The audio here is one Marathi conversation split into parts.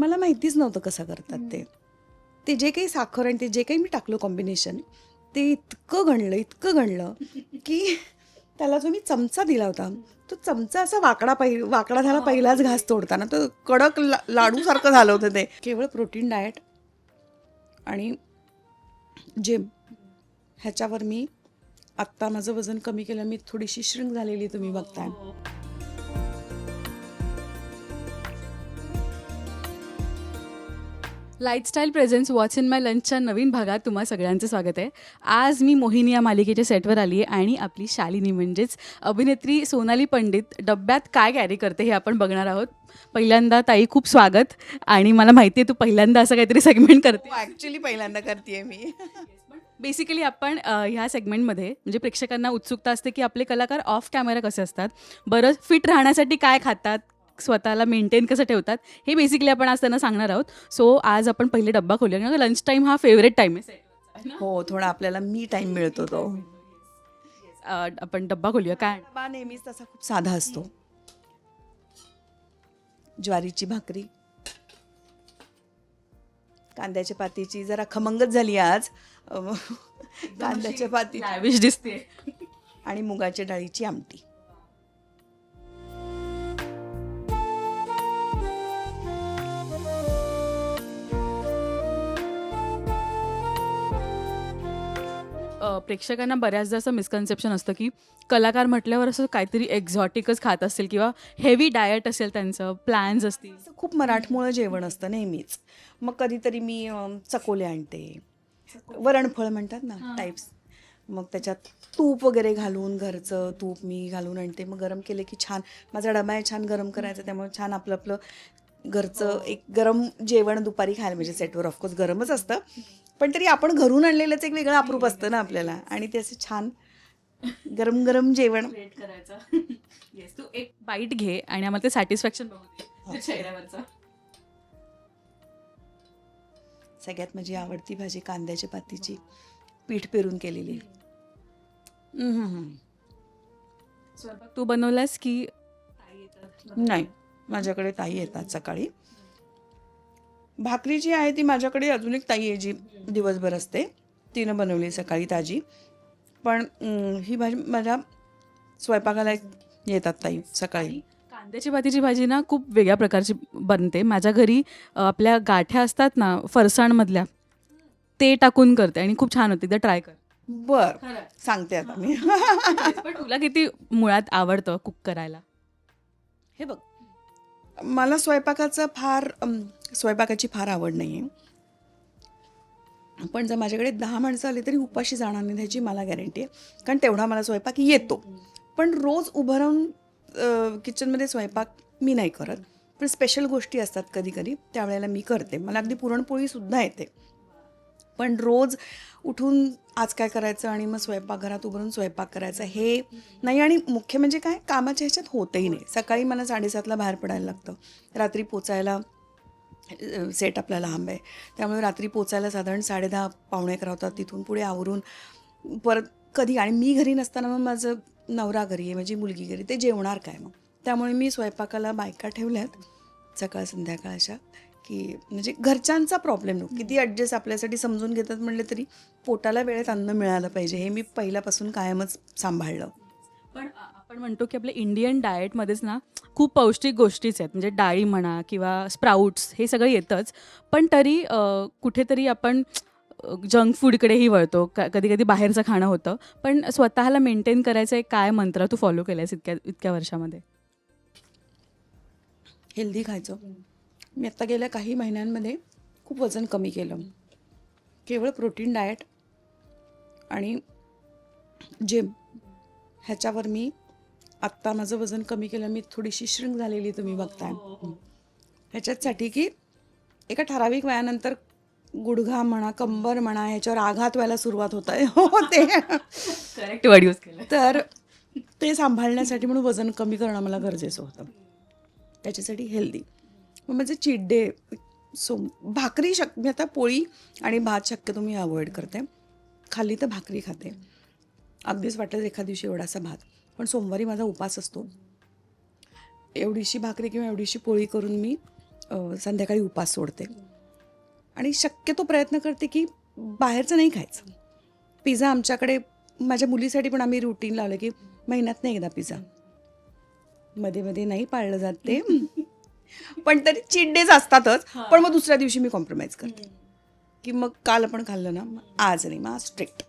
मला माहितीच नव्हतं कसं करतात ते. ते जे काही साखर आणि ते जे काही मी टाकलं कॉम्बिनेशन, ते इतकं घडलं की त्याला जो मी चमचा दिला होता, तो चमचा असा वाकडा झाला पहिलाच घास तोडताना. तो कडक लाडूसारखं झालं होतं ते. केवळ प्रोटीन डाएट आणि जिम ह्याच्यावर मी आत्ता माझं वजन कमी केलं. मी थोडीशी श्रिंक झालेली तुम्ही बघताय. Lifestyle presents what's in my लंचच्या नवीन भागात तुम्हा सगळ्यांचं स्वागत आहे. आज मी मोहिनी या मालिकेच्या सेटवर आली आहे आणि आपली शालिनी म्हणजेच अभिनेत्री सोनाली पंडित डब्यात काय कॅरी करते हे आपण बघणार आहोत. पहिल्यांदा ताई खूप स्वागत. आणि मला माहिती आहे तू पहिल्यांदा असं काहीतरी सेगमेंट करते. ॲक्च्युली पहिल्यांदा करते मी. बेसिकली आपण ह्या सेगमेंटमध्ये म्हणजे प्रेक्षकांना उत्सुकता असते की आपले कलाकार ऑफ कॅमेरा कसे असतात, बरं फिट राहण्यासाठी काय खातात, स्वतःला मेंटेन कसं ठेवतात, हे बेसिकली आपण आज त्यांना सांगणार आहोत. सो आज आपण पहिले डब्बा खोलूया कारण लंच टाईम हा फेवरेट टाईम आहे. हो, थोडा आपल्याला मी टाइम मिळतो तो. आपण डब्बा खोलूया. काय डबा नेहमीच तसा खूप साधा असतो. ज्वारीची भाकरी, कांद्याच्या पातीची जरा खमंगच झाली आज. कांद्याच्या पाती लॅविश दिसते. आणि मुगाच्या डाळीची आमटी. प्रेक्षकांना बऱ्याचदा असं मिसकन्सेप्शन असतं की कलाकार म्हटल्यावर असं काहीतरी एक्झॉटिकच खात असतील किंवा हेवी डाएट असेल, त्यांचं प्लॅन्स असतील. असं खूप मराठमोळं जेवण असतं नेहमीच. मग कधीतरी मी चकोले आणते, वरणफळ म्हणतात ना टाईप्स. मग त्याच्यात तूप वगैरे घालून, घरचं तूप मी घालून आणते. मग गरम केले की छान. माझा डबा आहे छान गरम करायचा, त्यामुळे छान आपलं आपलं घरचं एक गरम जेवण दुपारी खायला. म्हणजे सेटवर ऑफकोर्स गरमच असतं, पण तरी आपण घरून आणलेलंच एक वेगळं अप्रूप असतं ना आपल्याला. आणि ते असं छान गरम गरम जेवण करायचं. येस, तू एक बाईट घे आणि आम्हाला ते सॅटिस्फॅक्शन बघू दे चेहऱ्यावरचं. सगळ्यात माझी आवडती भाजी कांद्याची पातीची, पीठ पेरून केलेली. स्वयंपाक तू बनवलास की नाही, माझ्याकडे ताई येतात सकाळी. भाकरी जी आहे ती माझ्याकडे अजून एक ताई आहे जी दिवसभर असते, तिनं बनवली सकाळी ताजी. पण ही भाजी माझ्या स्वयंपाकाला येतात ताई सकाळी. कांद्याची पातीची भाजी ना खूप वेगळ्या प्रकारची बनते. माझ्या घरी आपल्या गाठ्या असतात ना फरसाणमधल्या, ते टाकून करते आणि खूप छान होते. एकदा ट्राय कर. बर, सांगते आता मी. पण तुला किती मुळात आवडतं कुक करायला? हे बघ, मला स्वयंपाकाची फार आवड नाही आहे. पण जर माझ्याकडे 10 माणसं आली तरी उपाशी जाणार नाही ह्याची मला गॅरंटी आहे. कारण तेवढा मला स्वयंपाक येतो. पण रोज उभं राहून किचनमध्ये स्वयंपाक मी नाही करत. पण स्पेशल गोष्टी असतात कधी कधी, त्यावेळेला मी करते. मला अगदी पुरणपोळीसुद्धा येते. पण रोज उठून आज काय करायचं आणि मग स्वयंपाकघरात उभं राहून स्वयंपाक करायचा हे नाही. आणि मुख्य म्हणजे काय, कामाच्या ह्याच्यात होतही नाही. सकाळी मला 7:30ला बाहेर पडायला लागतं. रात्री पोचायला सेट आपला लांब आहे, त्यामुळे रात्री पोचायला साधारण 10:30 पावणे 11 होतात. तिथून पुढे आवरून परत कधी, आणि मी घरी नसताना मग माझं नवरा घरी आहे, माझी मुलगी घरी, ते जेवणार काय मग. त्यामुळे मी स्वयंपाकाला बायका ठेवल्यात सकाळ संध्याकाळ अशा, की म्हणजे घरच्यांचा प्रॉब्लेम नको. किती ॲडजस्ट आपल्यासाठी समजून घेतात म्हणले तरी पोटाला वेळेत अन्न मिळालं पाहिजे, हे मी पहिल्यापासून कायमच सांभाळलं. पण आपण म्हणतो की आपल्या इंडियन डाएटमध्येच ना खूप पौष्टिक गोष्टीच आहेत. म्हणजे डाळी म्हणा किंवा स्प्राउट्स हे सगळं येतंच. पण तरी कुठेतरी आपण जंक फूडकडेही वळतो. कधी कधी बाहेरचं खाणं होतं. पण स्वतःला मेंटेन करायचा एक काय मंत्र तू फॉलो केलायस इतक्या वर्षामध्ये? हेल्दी खायचं. मी आत्ता गेल्या काही महिन्यांमध्ये खूप वजन कमी केलं. केवळ प्रोटीन डाएट आणि जिम ह्याच्यावर मी आत्ता माझं वजन कमी केलं. मी थोडीशी श्रिंक झालेली तुम्ही बघताय. ह्याच्यासाठी की एका ठराविक वयानंतर गुडघा म्हणा, कंबर म्हणा, ह्याच्यावर आघात व्हायला सुरुवात होत आहे. हो, ते करेक्ट वर्ड यूज केलं. तर ते सांभाळण्यासाठी म्हणून वजन कमी करणं मला गरजेचं होतं. त्याच्यासाठी हेल्दी. मग माझे चीट डे भाकरी मी आता पोळी आणि भात शक्यतो मी अवॉइड करते. खाल्ली तर भाकरी खाते. अगदीच वाटलं एखाद दिवशी एवढासा भात. पण सोमवारी माझा उपास असतो. एवढीशी भाकरी किंवा एवढीशी पोळी करून मी संध्याकाळी उपास सोडते आणि शक्यतो प्रयत्न करते की बाहेरचं नाही खायचं. पिझ्झा आमच्याकडे माझ्या मुलीसाठी पण आम्ही रुटीन लावलं की महिन्यातनं एकदा पिझ्झा. मध्ये मध्ये नाही पाळलं जात ते, पण तरी चीट डेज असतातच. पण मग दुसऱ्या दिवशी मी कॉम्प्रोमाइज करते की मग काल आपण खाल्लं ना, आज नाही, मग आज स्ट्रिक्ट.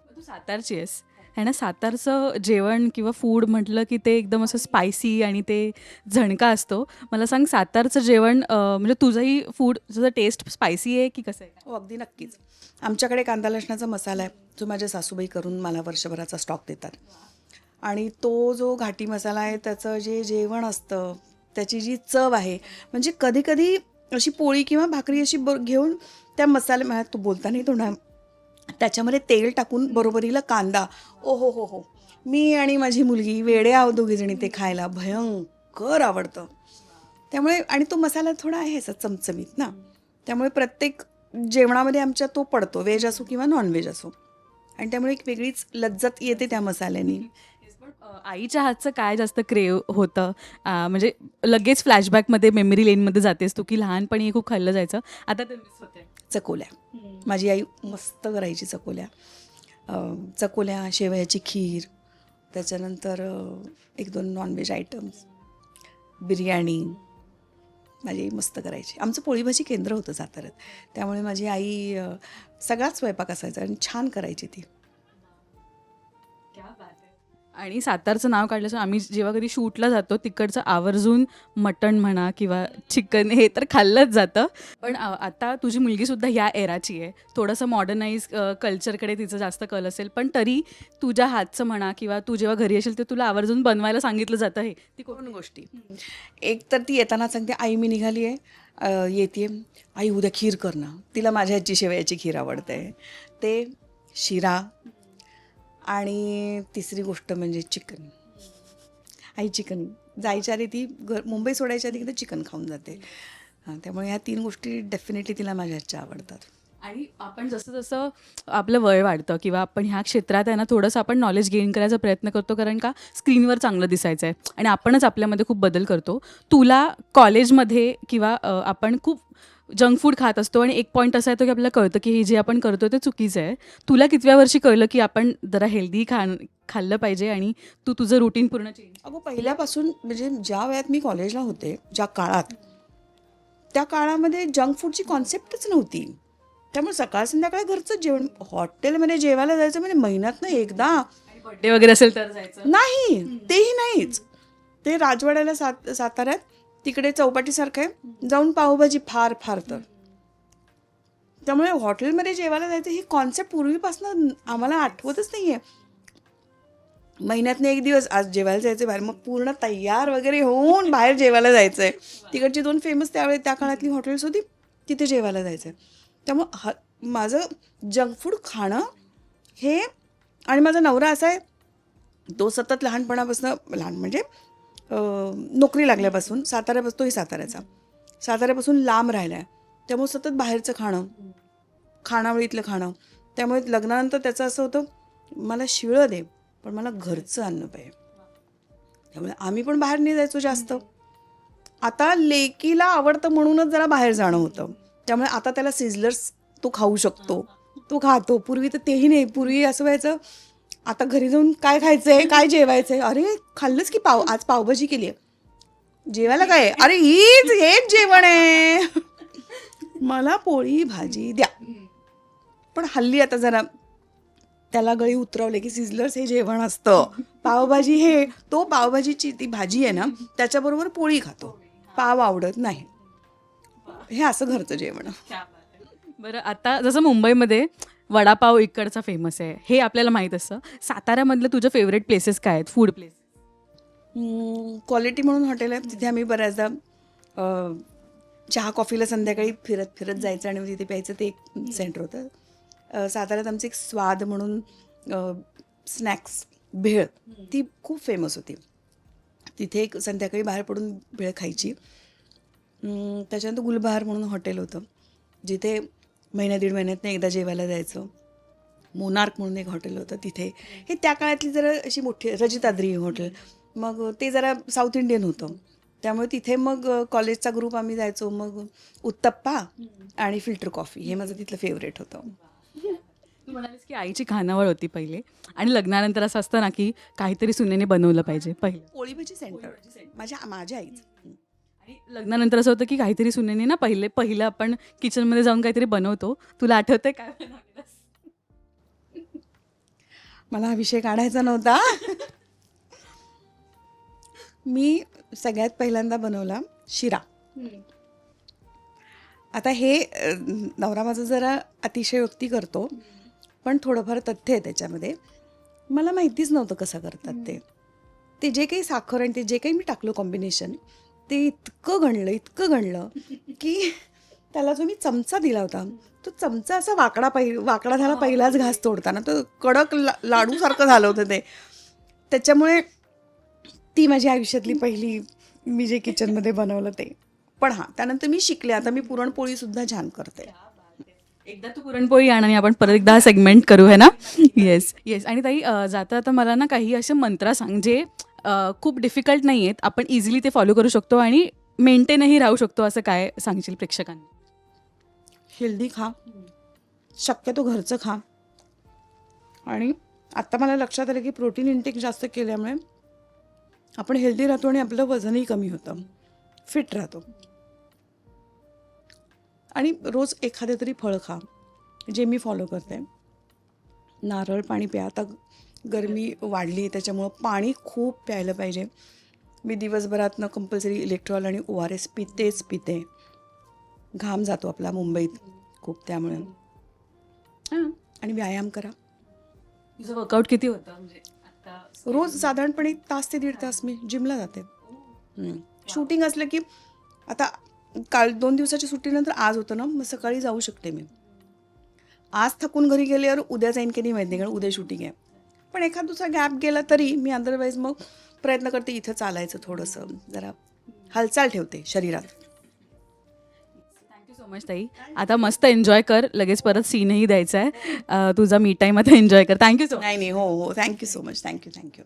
तू सातारची आहेस है ना. सातारचं जेवण किंवा फूड म्हटलं की ते एकदम असं स्पायसी आणि ते झणका असतो. मला सांग, सातारचं जेवण म्हणजे तुझंही फूड तुझं टेस्ट स्पायसी आहे की कसं आहे? हो, अगदी नक्कीच. आमच्याकडे कांदा लसणाचा मसाला आहे जो माझ्या सासूबाई करून मला वर्षभराचा स्टॉक देतात. आणि तो जो घाटी मसाला आहे त्याचं जे जेवण असतं, त्याची जी चव आहे, म्हणजे कधी कधी अशी पोळी किंवा भाकरी अशी घेऊन त्या मला तू बोलता नाही तोंडा, त्याच्यामध्ये तेल टाकून बरोबरीला कांदा, ओ हो हो हो, मी आणि माझी मुलगी वेडे आहो दोघीजणी ते खायला, भयंकर आवडतं. त्यामुळे आणि तो मसाला थोडा आहे असा चमचमीत ना, त्यामुळे प्रत्येक जेवणामध्ये आमच्या तो पडतो, व्हेज असो किंवा नॉनव्हेज असो, आणि त्यामुळे एक वेगळीच लज्जत येते त्या मसाल्याने. आईच्या हातचं काय जास्त क्रेव होतं? म्हणजे लगेच फ्लॅशबॅकमध्ये मेमरी लेनमध्ये जातेस तू की लहानपणी हे खूप खाल्लं जायचं, आता ते मिस होते? चकोल्या. माझी आई मस्त करायची चकोल्या. चकोल्या, शेवयाची खीर, त्याच्यानंतर एक दोन नॉनव्हेज आयटम्स, बिर्याणी माझी आई मस्त करायची. आमचं पोळीभाजी केंद्र होतं साताऱ्यात, त्यामुळे माझी आई सगळाच स्वयंपाक असायचा आणि छान करायची ती. आणि सातारचं नाव काढलं, आम्ही जेव्हा कधी शूटला जातो तिकडचं आवर्जून मटण म्हणा किंवा चिकन हे तर खाल्लंच जातं. पण आता तुझी मुलगीसुद्धा ह्या एराची आहे, थोडंसं मॉडर्नाईज कल्चरकडे तिचं जास्त कल असेल, पण तरी तुझ्या हातचं म्हणा किंवा तू जेव्हा घरी असेल ते तुला आवर्जून बनवायला सांगितलं जातं. हे ती दोन गोष्टी. एक तर ती येताना सांगते, आई मी निघाली आहे, येते आई उद्या खीर कर ना. तिला माझ्या हातची शेवयाची खीर आवडते, ते शिरा. आणि तिसरी गोष्ट म्हणजे चिकन. आई चिकन जायच्या आधी ती मुंबई सोडायच्या आधी चिकन खाऊन जाते. त्यामुळे ह्या 3 गोष्टी डेफिनेटली तिला माझ्या हातच्या आवडतात. आणि आपण जसं जसं आपलं वय वाढतं किंवा आपण ह्या क्षेत्रात आहे ना, थोडंसं आपण नॉलेज गेन करायचा प्रयत्न करतो, कारण का स्क्रीनवर चांगलं दिसायचं आहे आणि आपणच आपल्यामध्ये खूप बदल करतो. तुला कॉलेजमध्ये किंवा आपण खूप जंक फूड खात असतो आणि एक पॉईंट असा येतो की आपल्याला कळतं की हे जे आपण करतो ते चुकीचं आहे. तुला कितव्या वर्षी कळलं की आपण जरा हेल्दी खाल्लं पाहिजे आणि तू तुझं रुटीन पूर्ण चेंज? अगो पहिल्यापासून, म्हणजे ज्या वयात मी कॉलेजला होते, ज्या काळात, त्या काळामध्ये जंक फूडची कॉन्सेप्टच नव्हती. त्यामुळे सकाळ संध्याकाळी घरचं जेवण. हॉटेलमध्ये जेवायला जायचं म्हणजे महिन्यातनं एकदा. बर्थडे वगैरे असेल तर जायचं नाही, तेही नाहीच. ते राजवाड्याला साताऱ्यात तिकडे चौपाटीसारखं आहे, जाऊन पावभाजी फार फार तर. त्यामुळे हॉटेलमध्ये जेवायला जायचं ही कॉन्सेप्ट पूर्वीपासून आम्हाला आठवतच नाही आहे. महिन्यातनं एक दिवस आज जेवायला जायचं बाहेर, मग पूर्ण तयार वगैरे होऊन बाहेर जेवायला जायचं आहे. तिकडची 2 फेमस त्यावेळी त्या काळातली हॉटेल्स होती, तिथे जेवायला जायचं आहे. त्यामुळं माझं जंक फूड खाणं हे, आणि माझा नवरा असा आहे, तो सतत लहानपणापासून, लहान म्हणजे नोकरी लागल्यापासून तोही साताऱ्यापासून लांब राहिला आहे. त्यामुळे सतत बाहेरचं खाणं, खानावळीतलं खाणं. त्यामुळे लग्नानंतर त्याचं असं होतं, मला शिळं दे पण मला घरचं अन्न पाहिजे. त्यामुळे आम्ही पण बाहेर नाही जायचो जास्त. आता लेकीला आवडतं म्हणूनच जरा बाहेर जाणं होतं. त्यामुळे आता त्याला सिझलर्स तो खाऊ शकतो, तो खातो. पूर्वी तर तेही नाही. पूर्वी असं व्हायचं, आता घरी जाऊन काय खायचंय, काय जेवायचंय, अरे खाल्लंच की आज पावभाजी केली आहे, जेवायला काय, अरे हेच जेवण आहे, मला पोळी भाजी द्या. पण हल्ली आता जरा त्याला गळी उतरवले की सिझलर्स हे जेवण असतं, पावभाजी हे, तो पावभाजीची ती भाजी आहे ना त्याच्याबरोबर पोळी खातो, पाव आवडत नाही. हे असं घरचं जेवण. बरं, आता जसं मुंबईमध्ये वडापाव इकडचा फेमस आहे हे आपल्याला माहीत असतं, साताऱ्यामधलं तुझं फेवरेट प्लेसेस काय आहेत, फूड प्लेस? क्वालिटी म्हणून हॉटेल आहे, तिथे आम्ही बऱ्याचदा चहा कॉफीला संध्याकाळी फिरत फिरत जायचं आणि तिथे प्यायचं, ते एक सेंटर होतं. साताऱ्यात आमचं एक स्वाद म्हणून स्नॅक्स भेळ, ती खूप फेमस होती. तिथे एक संध्याकाळी बाहेर पडून भेळ खायची. त्याच्यानंतर गुलबहार म्हणून हॉटेल होतं, जिथे दीड महिन्यातनं एकदा जेवायला जायचं. मोनार्क म्हणून एक हॉटेल होतं तिथे, हे त्या काळातली जरा अशी मोठी रजिताद्री हॉटेल. मग ते जरा साऊथ इंडियन होतं, त्यामुळे तिथे मग कॉलेजचा ग्रुप आम्ही जायचो. मग उत्तप्पा आणि फिल्टर कॉफी हे माझं तिथलं फेवरेट होतं. तू म्हणालीस की आईची खानावळ होती पहिले आणि लग्नानंतर असं असतं ना की काहीतरी सुनेने बनवलं पाहिजे पहिलं. पोळी भाजी सेंटर माझ्या आईच. आणि लग्नानंतर असं होतं की काहीतरी सुनेने ना पहिलं आपण किचनमध्ये जाऊन काहीतरी बनवतो. तुला आठवतंय काय बनवलेलंस? मला हा विषय काढायचा नव्हता. मी सगळ्यात पहिल्यांदा बनवला शिरा. आता हे नवरा माझा जरा अतिशयोक्ती करतो, पण थोडंफार तथ्य आहे त्याच्यामध्ये. मला माहितीच नव्हतं कसं करतात ते. ते जे काही साखर आणि ते जे काही मी टाकलं कॉम्बिनेशन, ते इतकं गणलं की त्याला जो मी चमचा दिला होता, तो चमचा असा वाकडा झाला पहिलाच घास तोडताना. तो कडक लाडूसारखं झालं होतं ते. त्याच्यामुळे ती माझी आयुष्यातली पहिली मी जे किचनमध्ये बनवलं ते. पण हां, त्यानंतर मी शिकले. आता मी पुरणपोळीसुद्धा छान करते. एकदा तू पुरणपोळी आण आणि आपण परत एकदा हा सेगमेंट करू है ना. येस. आणि ताई जाता आता मला ना काही असे मंत्र सांग जे खूप डिफिकल्ट नाही आहेत, आपण इझिली ते फॉलो करू शकतो आणि मेंटेनही राहू शकतो. असं काय सांगशील प्रेक्षकांना? हेल्दी खा, शक्यतो घरचं खा. आणि आत्ता मला लक्षात आलं की प्रोटीन इंटेक जास्त केल्यामुळे आपण हेल्दी राहतो आणि आपलं वजनही कमी होतं, फिट राहतो. आणि रोज एखादं तरी फळ खा, जे मी फॉलो करते. नारळ पाणी प्या. आता गरमी वाढली त्याच्यामुळं पाणी खूप प्यायलं पाहिजे. मी दिवसभरातनं कंपल्सरी इलेक्ट्रॉल आणि ORS पिते. घाम जातो आपला मुंबईत खूप, त्यामुळे हां. आणि व्यायाम करा. तुझं वर्कआउट किती होतं म्हणजे आता? रोज साधारणपणे 1 तास ते 1.5 तास मी जिमला जाते. शूटिंग असलं की आता काल 2 दिवसाच्या सुट्टीनंतर आज होतं ना, मग सकाळी जाऊ शकते मी. आज थकून घरी गेल्यावर उद्या जाईन की नाही माहिती नाही, कारण उद्या शूटिंग आहे. पण एखाद दुसरा गॅप गेला तरी मी अदरवाईज मग प्रयत्न करते इथं चालायचं, थोडंसं जरा हालचाल ठेवते शरीरात. थँक्यू सो मच ताई. आता मस्त एन्जॉय कर, लगेच परत सीनही द्यायचा आहे. तुझा मी टाईम आता एन्जॉय कर. Thank you so much. नाही हो, थँक्यू सो मच. थँक्यू.